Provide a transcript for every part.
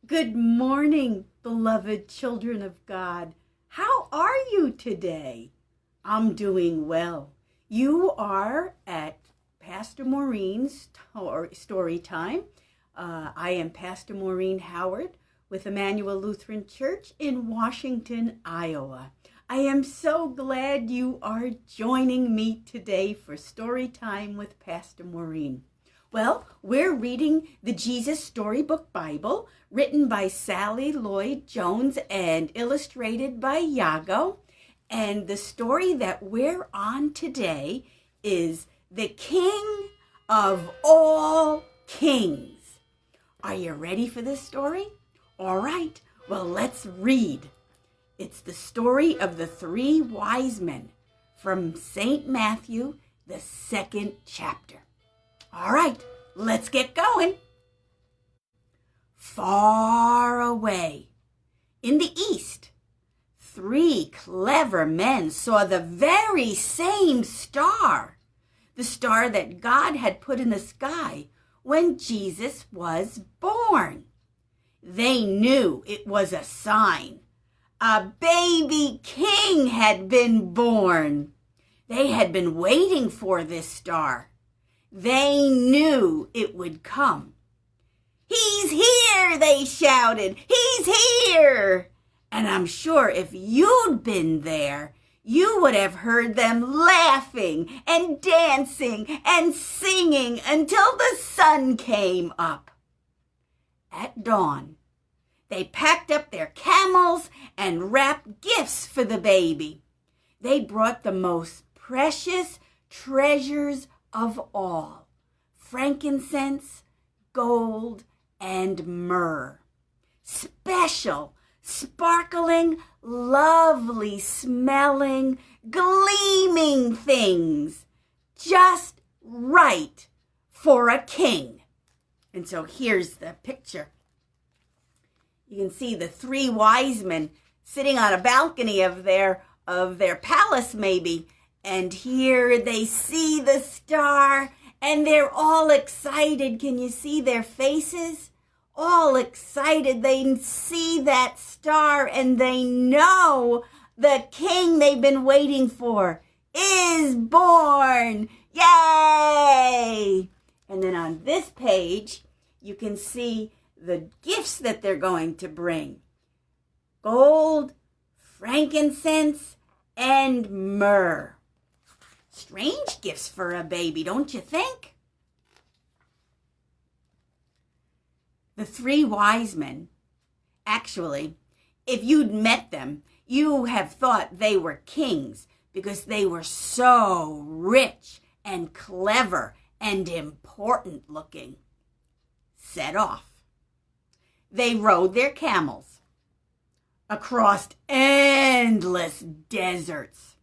Good morning, beloved children of God. How are you today? I'm doing well. You are at Pastor Maureen's story time. I am Pastor Maureen Howard with Emmanuel Lutheran Church in Washington, Iowa. I am so glad you are joining me today for story time with Pastor Maureen. Well, we're reading the Jesus Storybook Bible, written by Sally Lloyd Jones and illustrated by Yago. And the story that we're on today is The King of All Kings. Are you ready for this story? All right, well, let's read. It's the story of the three wise men from St. Matthew, the 2nd chapter. All right, let's get going. Far away in the east, three clever men saw the very same star, the star that God had put in the sky when Jesus was born. They knew it was a sign. A baby king had been born. They had been waiting for this star. They knew it would come. "He's here," they shouted. "He's here." And I'm sure if you'd been there, you would have heard them laughing and dancing and singing until the sun came up. At dawn, they packed up their camels and wrapped gifts for the baby. They brought the most precious treasures of all: frankincense, gold, and myrrh. Special, sparkling, lovely smelling, gleaming things, just right for a king. And so here's the picture. You can see the three wise men sitting on a balcony of their palace maybe. And here they see the star, and they're all excited. Can you see their faces? All excited. They see that star, and they know the king they've been waiting for is born. Yay! And then on this page, you can see the gifts that they're going to bring: gold, frankincense, and myrrh. Strange gifts for a baby, don't you think? The three wise men, actually, if you'd met them, you have thought they were kings because they were so rich and clever and important looking. Set off. They rode their camels across endless deserts,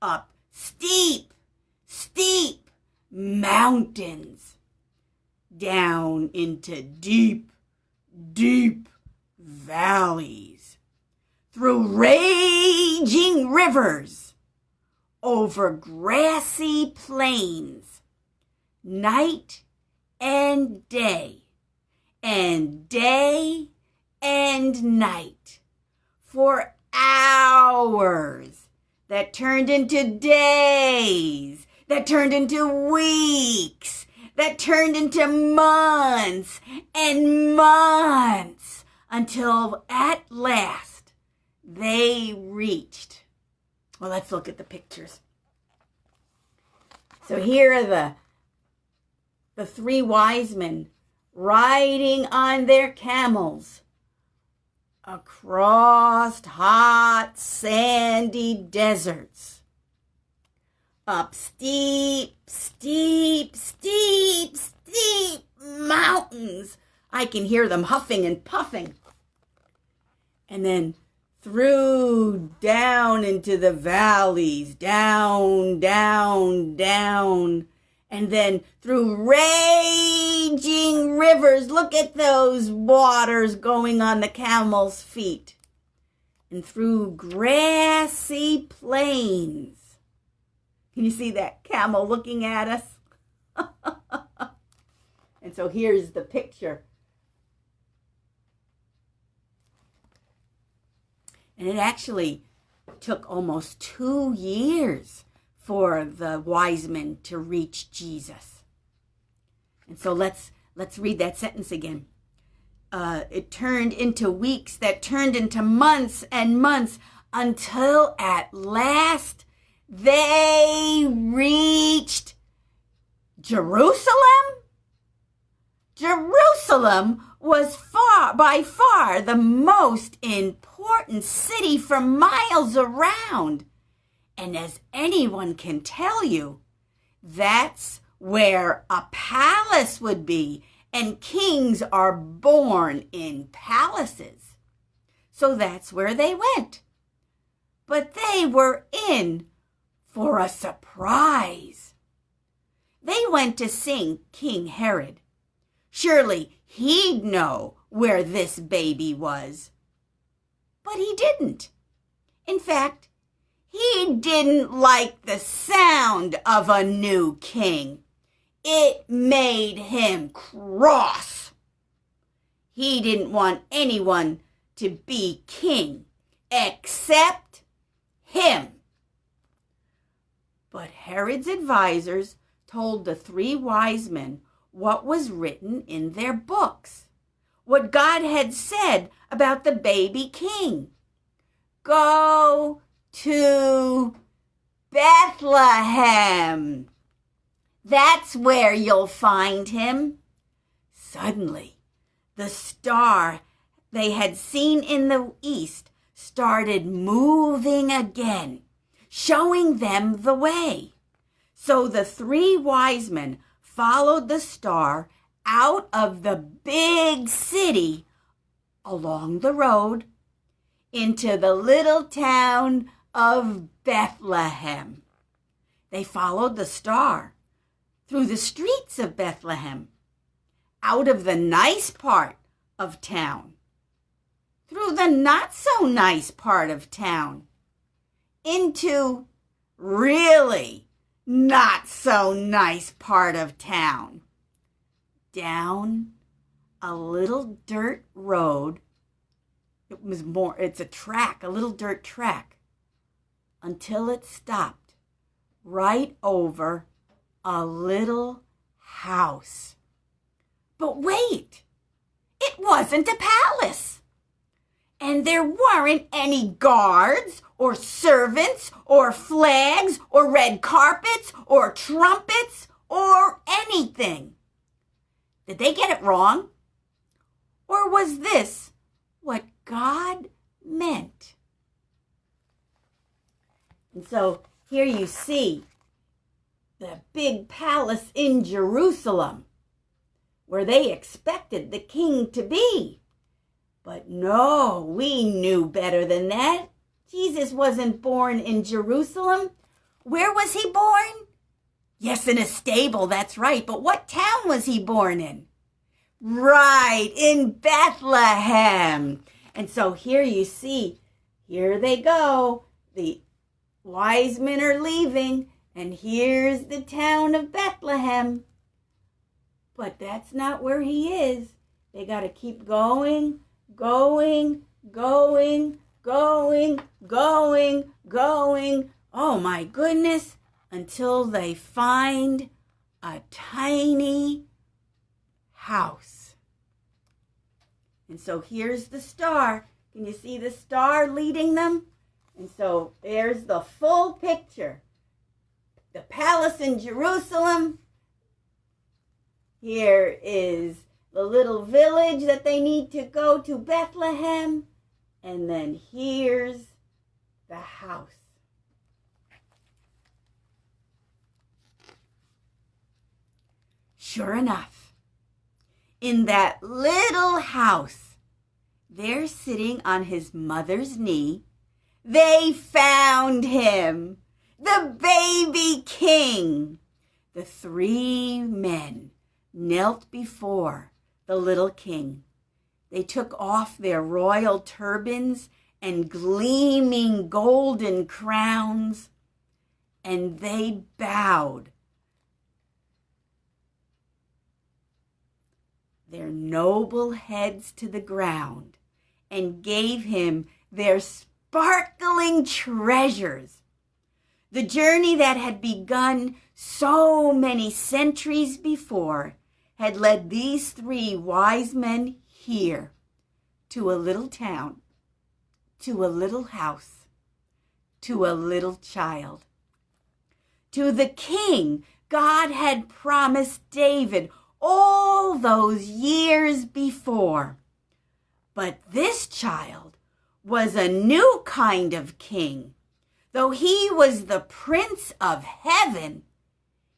up steep mountains, down into deep valleys, through raging rivers, over grassy plains, night and day and night, for hours that turned into days, that turned into weeks, that turned into months and months, until at last they reached. Well, let's look at the pictures. So here are the three wise men riding on their camels across hot, sandy deserts, up steep mountains. I can hear them huffing and puffing. And then through down into the valleys, down, and then through raging rivers. Look at those waters going on the camel's feet. And through grassy plains. Can you see that camel looking at us? And so here's the picture. And it actually took almost 2 years for the wise men to reach Jesus. And so let's read that sentence again. It turned into weeks that turned into months and months until at last they reached Jerusalem. Jerusalem was by far the most important city for miles around. And as anyone can tell you, that's where a palace would be, and kings are born in palaces. So that's where they went. But they were in for a surprise. They went to see King Herod. Surely he'd know where this baby was. But he didn't. In fact, he didn't like the sound of a new king. It made him cross. He didn't want anyone to be king except him. But Herod's advisors told the 3 wise men what was written in their books, what God had said about the baby king. Go to Bethlehem. That's where you'll find him. Suddenly, the star they had seen in the east started moving again, showing them the way. So the 3 wise men followed the star out of the big city along the road into the little town of Bethlehem. They followed the star through the streets of Bethlehem, out of the nice part of town, through the not so nice part of town, into really not so nice part of town, down a little dirt road. It's a track, a little dirt track, until it stopped right over a little house. But wait, it wasn't a palace. And there weren't any guards or servants or flags or red carpets or trumpets or anything. Did they get it wrong? Or was this what God meant? And so here you see the big palace in Jerusalem, where they expected the king to be. But no, we knew better than that. Jesus wasn't born in Jerusalem. Where was he born? Yes, in a stable, that's right. But what town was he born in? Right, in Bethlehem. And so here you see, here they go. The wise men are leaving, and here's the town of Bethlehem. But that's not where he is. They got to keep going. Oh my goodness, until they find a tiny house. And so here's the star. Can you see the star leading them? And so there's the full picture. The palace in Jerusalem. Here is the little village that they need to go to, Bethlehem. And then here's the house. Sure enough, in that little house, there sitting on his mother's knee, they found him, the baby king. The 3 men knelt before the little king. They took off their royal turbans and gleaming golden crowns, and they bowed their noble heads to the ground and gave him their sparkling treasures. The journey that had begun so many centuries before had led these 3 wise men here to a little town, to a little house, to a little child, to the king God had promised David all those years before. But this child was a new kind of king. Though he was the Prince of Heaven,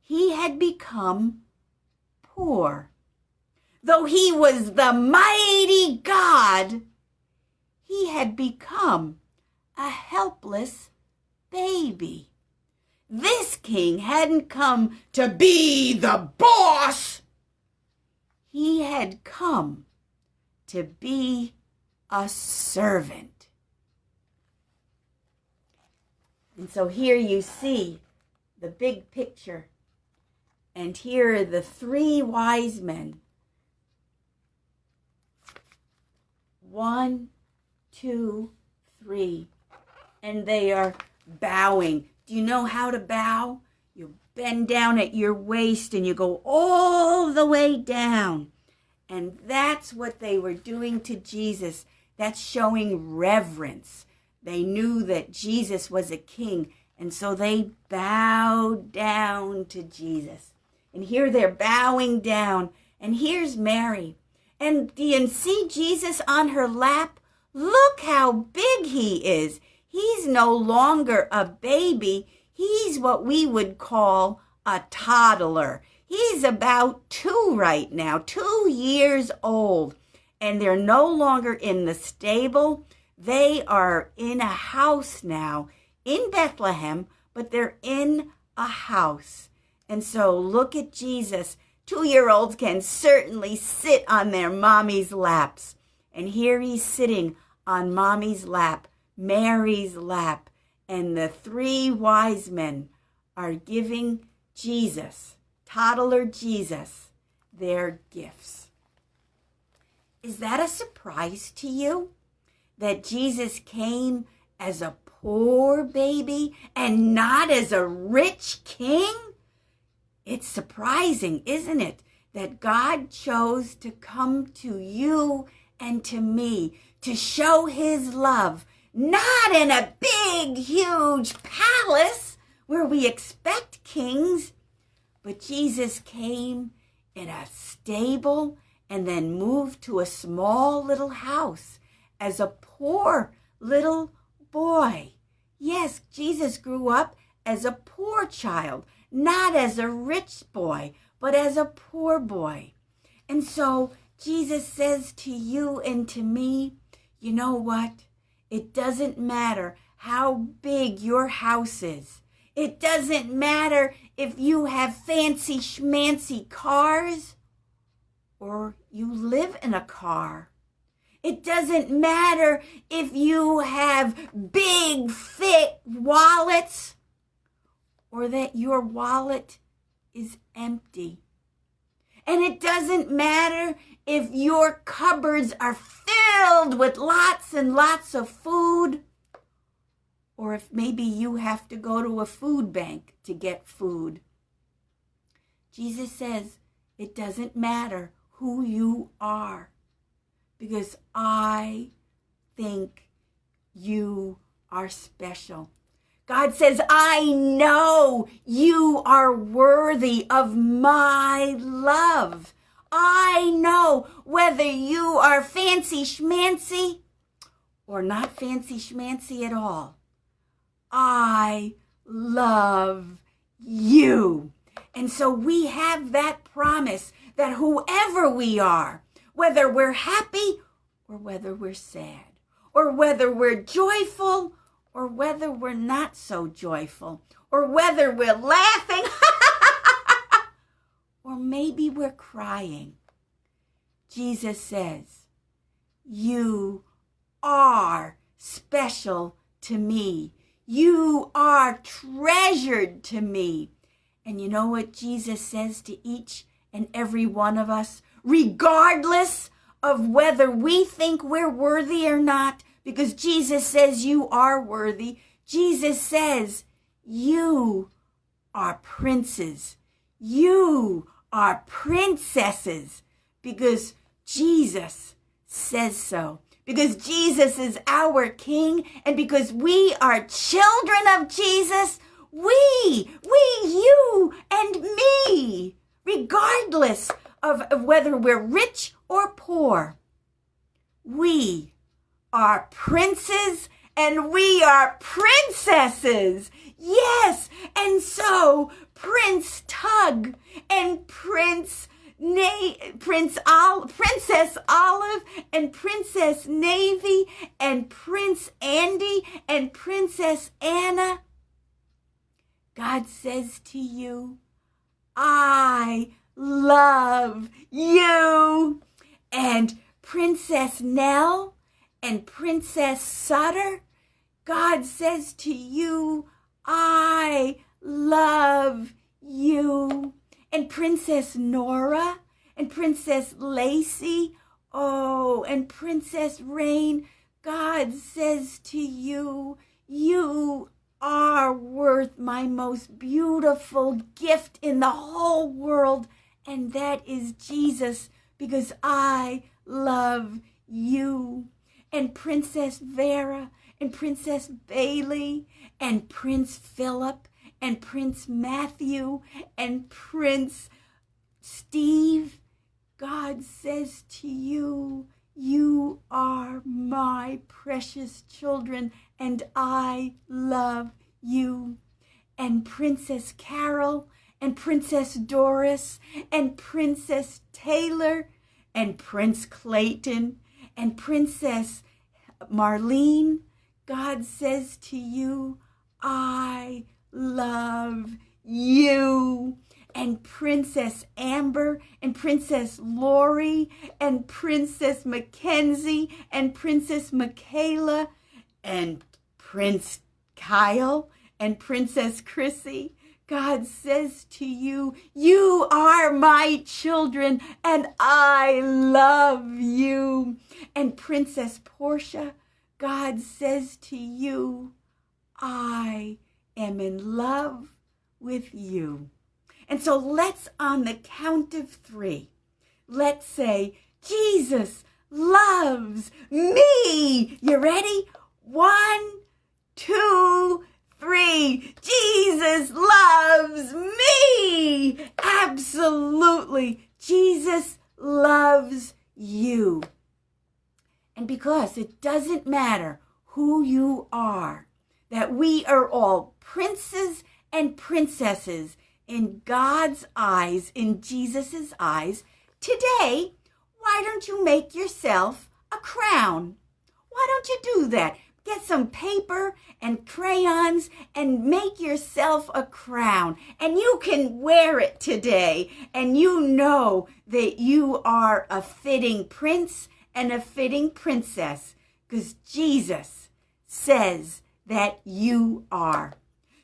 he had become poor. Though he was the mighty God, he had become a helpless baby. This king hadn't come to be the boss. He had come to be a servant. And so here you see the big picture. And here are the 3 wise men. 1, 2, 3. And they are bowing. Do you know how to bow? You bend down at your waist and you go all the way down. And that's what they were doing to Jesus. That's showing reverence. They knew that Jesus was a king, and so they bowed down to Jesus. And here they're bowing down, and here's Mary. And do you see Jesus on her lap? Look how big he is. He's no longer a baby. He's what we would call a toddler. He's about 2 right now, 2 years old. And they're no longer in the stable. They are in a house now in Bethlehem, but they're in a house. And so look at Jesus. 2-year-olds can certainly sit on their mommy's laps. And here he's sitting on mommy's lap, Mary's lap. And the 3 wise men are giving Jesus, toddler Jesus, their gifts. Is that a surprise to you? That Jesus came as a poor baby and not as a rich king? It's surprising, isn't it, that God chose to come to you and to me to show his love, not in a big, huge palace where we expect kings, but Jesus came in a stable and then moved to a small little house as a poor little boy. Yes, Jesus grew up as a poor child, not as a rich boy, but as a poor boy. And so Jesus says to you and to me, you know what? It doesn't matter how big your house is. It doesn't matter if you have fancy schmancy cars or you live in a car. It doesn't matter if you have big, thick wallets or that your wallet is empty. And it doesn't matter if your cupboards are filled with lots and lots of food, or if maybe you have to go to a food bank to get food. Jesus says it doesn't matter who you are, because I think you are special. God says, I know you are worthy of my love. I know whether you are fancy schmancy or not fancy schmancy at all. I love you. And so we have that promise that whoever we are, whether we're happy or whether we're sad, or whether we're joyful or whether we're not so joyful, or whether we're laughing or maybe we're crying, Jesus says, you are special to me. You are treasured to me. And you know what Jesus says to each and every one of us, regardless of whether we think we're worthy or not, because Jesus says you are worthy. Jesus says you are princes. You are princesses, because Jesus says so. Because Jesus is our King, and because we are children of Jesus, we, you, and me, regardless of whether we're rich or poor, we are princes and we are princesses. Yes, and so Prince Tug and Princess Olive and Princess Navy and Prince Andy and Princess Anna, God says to you, I love you. And Princess Nell and Princess Sutter, God says to you, I love you. And Princess Nora and Princess Lacey, and Princess Rain, God says to you, you are worth my most beautiful gift in the whole world, and that is Jesus, because I love you. And Princess Vera and Princess Bailey and Prince Philip and Prince Matthew and Prince Steve, God says to you, you are my precious children, and I love you. And Princess Carol and Princess Doris and Princess Taylor and Prince Clayton and Princess Maureen, God says to you, I love you. And Princess Amber and Princess Lori and Princess Mackenzie and Princess Michaela and Prince Kyle and Princess Chrissy, God says to you, you are my children and I love you. And Princess Portia, God says to you, I am in love with you. And so let's, on the count of 3, let's say, Jesus loves me. You ready? 1, 2, 3. Jesus loves me. Absolutely. Jesus loves you. And because it doesn't matter who you are, that we are all princes and princesses in God's eyes, in Jesus's eyes, today, why don't you make yourself a crown? Why don't you do that? Get some paper and crayons and make yourself a crown. And you can wear it today. And you know that you are a fitting prince and a fitting princess, because Jesus says that you are.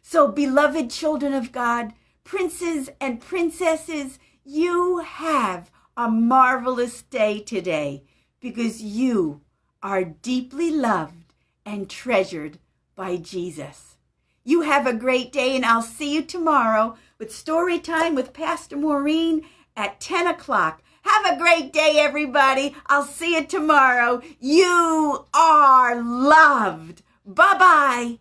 So, beloved children of God, princes and princesses, you have a marvelous day today, because you are deeply loved and treasured by Jesus. You have a great day, and I'll see you tomorrow with Story Time with Pastor Maureen at 10 o'clock. Have a great day, everybody. I'll see you tomorrow. You are loved. Bye-bye.